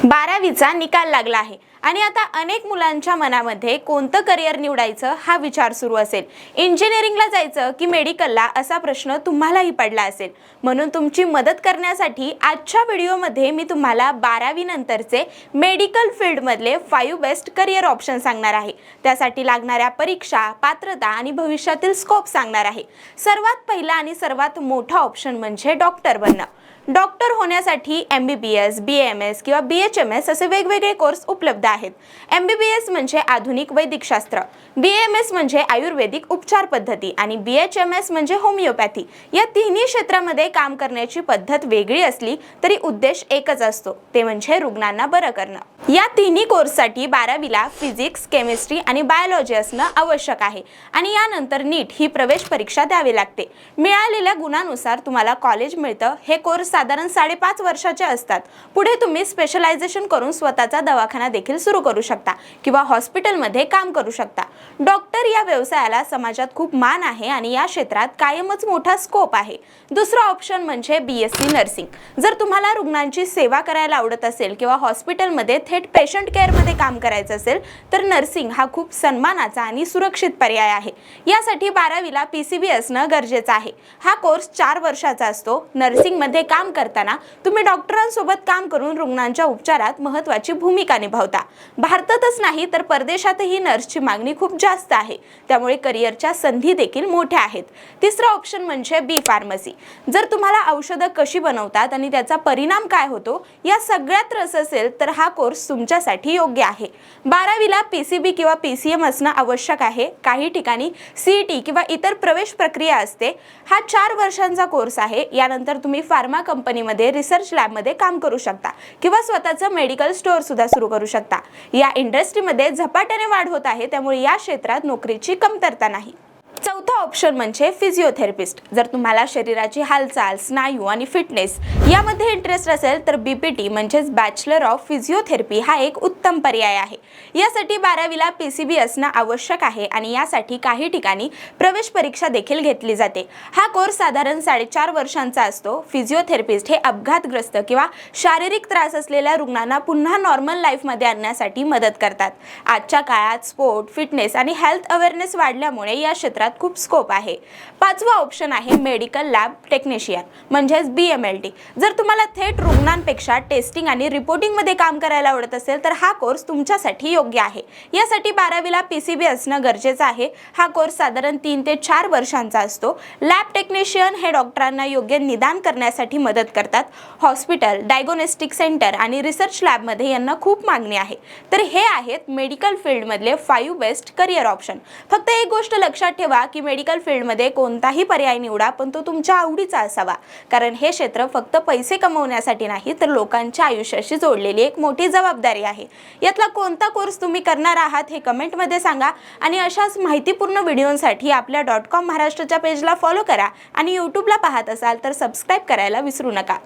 12वीचा निकाल लागला आहे आणि आता अनेक मुलांच्या मनामध्ये कोणतं करियर निवडायचं हा विचार सुरू असेल। इंजिनिअरिंगला जायचं की मेडिकलला असा प्रश्न तुम्हालाही पडला असेल। म्हणून तुमची मदत करण्यासाठी आजच्या व्हिडिओमध्ये मी तुम्हाला 12वी नंतरचे मेडिकल फील्डमधले 5 बेस्ट करियर ऑप्शन सांगणार आहे। त्यासाठी लागणाऱ्या परीक्षा, पात्रता आणि भविष्यातील स्कोप सांगणार आहे। सर्वात पहिला आणि सर्वात मोठा ऑप्शन म्हणजे डॉक्टर बनणं। डॉक्टर होण्यासाठी MBBS, BAMS किंवा BHMS असे वेगवेगळे कोर्स उपलब्ध आहेत। MBBS म्हणजे आधुनिक वैद्यकशास्त्र, BAMS म्हणजे आयुर्वेदिक उपचार पद्धती आणि BHMS म्हणजे होमिओपॅथी। या तिन्ही क्षेत्रामध्ये काम करण्याची पद्धत वेगळी असली तरी उद्देश एकच असतो, ते म्हणजे रुग्णांना बरं करणं। या तिन्ही कोर्ससाठी 12वीला फिजिक्स, केमिस्ट्री आणि बायोलॉजी असणं आवश्यक आहे आणि यानंतर नीट ही प्रवेश परीक्षा द्यावी लागते। मिळालेल्या गुणांनुसार तुम्हाला कॉलेज मिळतं। हे कोर्स साधारण 5.5 वर्षाचे असतात। पुढे तुम्ही स्पेशलायझेशन करून स्वतःचा दवाखाना देखील सुरू करू शकता किंवा हॉस्पिटलमध्ये काम करू शकता। डॉक्टर या व्यवसायाला समाजात खूप मान आहे आणि या क्षेत्रात कायमच मोठा स्कोप आहे। दुसरा ऑप्शन म्हणजे BSc नर्सिंग। जर तुम्हाला रुग्णांची सेवा करायला आवडत असेल किंवा हॉस्पिटलमध्ये थेट पेशंट केअरमध्ये काम करायचं असेल तर नर्सिंग हा खूप सन्मानाचा आणि सुरक्षित पर्याय आहे। यासाठी 12वीला PCB असणं गरजेचं आहे। हा कोर्स 4 वर्षाचा असतो। नर्सिंगमध्ये काम करताना तुम्ही डॉक्टरांसोबत काम करून रुग्णांच्या उपचारात महत्त्वाची भूमिका निभावता। भारतातच नाही तर परदेशातही नर्सची मागणी खूप जास्त आहे, त्यामुळे करिअरच्या संधी देखील मोठ्या आहेत। तिसरा ऑप्शन म्हणजे B फार्मसी। जर तुम्हाला औषधं कशी बनवतात आणि त्याचा परिणाम काय होतो या सगळ्यात रस असेल तर हा कोर्स तुमच्यासाठी योग्य आहे। 12वीला PCB किंवा PCM असणं आवश्यक आहे। काही ठिकाणी CET किंवा इतर प्रवेश प्रक्रिया असते। हा 4 वर्षांचा कोर्स आहे। यानंतर तुम्ही फार्मा कंपनीमध्ये रिसर्च लॅबमध्ये काम करू शकता किंवा स्वतःचं मेडिकल स्टोअर सुद्धा सुरू करू शकता। या इंडस्ट्रीमध्ये झपाट्याने वाढ होत आहे, त्यामुळे या क्षेत्रात नोकरीची कमतरता नाही। चौथा ऑप्शन म्हणजे फिजिओथेरपिस्ट। जर तुम्हाला शरीराची हालचाल, स्नायू आणि फिटनेस यामध्ये इंटरेस्ट असेल तर BPT म्हणजेच बॅचलर ऑफ फिजिओथेरपी हा एक उत्तम पर्याय आहे। यासाठी 12वीला PCB असणं आवश्यक आहे आणि यासाठी काही ठिकाणी प्रवेश परीक्षा देखील घेतली जाते। हा कोर्स साधारण 4.5 वर्षांचा असतो। फिजिओथेरपिस्ट हे अपघातग्रस्त किंवा शारीरिक त्रास असलेल्या रुग्णांना पुन्हा नॉर्मल लाईफमध्ये आणण्यासाठी मदत करतात। आजच्या काळात स्पोर्ट, फिटनेस आणि हेल्थ अवेअरनेस वाढल्यामुळे या क्षेत्रात खूप स्कोप आहे। पाचवा ऑप्शन आहे मेडिकल लॅब टेक्निशियन म्हणजेच BMLT। जर तुम्हाला थेट रुग्णांपेक्षा टेस्टिंग आणि रिपोर्टिंग मध्ये काम करायला आवडत असेल तर हा कोर्स तुमच्यासाठी योग्य आहे। यासाठी 12वीला PCB असणं गरजेचं आहे। हा कोर्स साधारण 3 ते 4 वर्षांचा असतो। लॅब टेक्निशियन हे डॉक्टरांना योग्य निदान करण्यासाठी मदत करतात। हॉस्पिटल, डायग्नोस्टिक सेंटर आणि रिसर्च लॅबमध्ये यांना खूप मागणी आहे। तर हे आहेत मेडिकल फील्डमधले 5 बेस्ट करियर ऑप्शन। फक्त एक गोष्ट लक्षात ठेवा की मेडिकल फील्डमध्ये कोणताही पर्याय निवडा, पण तो तुमच्या आवडीचा असावा, कारण हे क्षेत्र फक्त पैसे कमवण्यासाठी नाही तर लोकांच्या आयुष्याशी जोडलेली एक मोठी जबाबदारी आहे। यातला कोणता कोर्स तुम्ही करणार आहात हे कमेंटमध्ये सांगा आणि अशाच माहितीपूर्ण व्हिडिओंसाठी आपल्या .com महाराष्ट्रच्या पेजला फॉलो करा आणि यूट्यूबला पाहत असाल तर सबस्क्राईब करायला विसरू नका।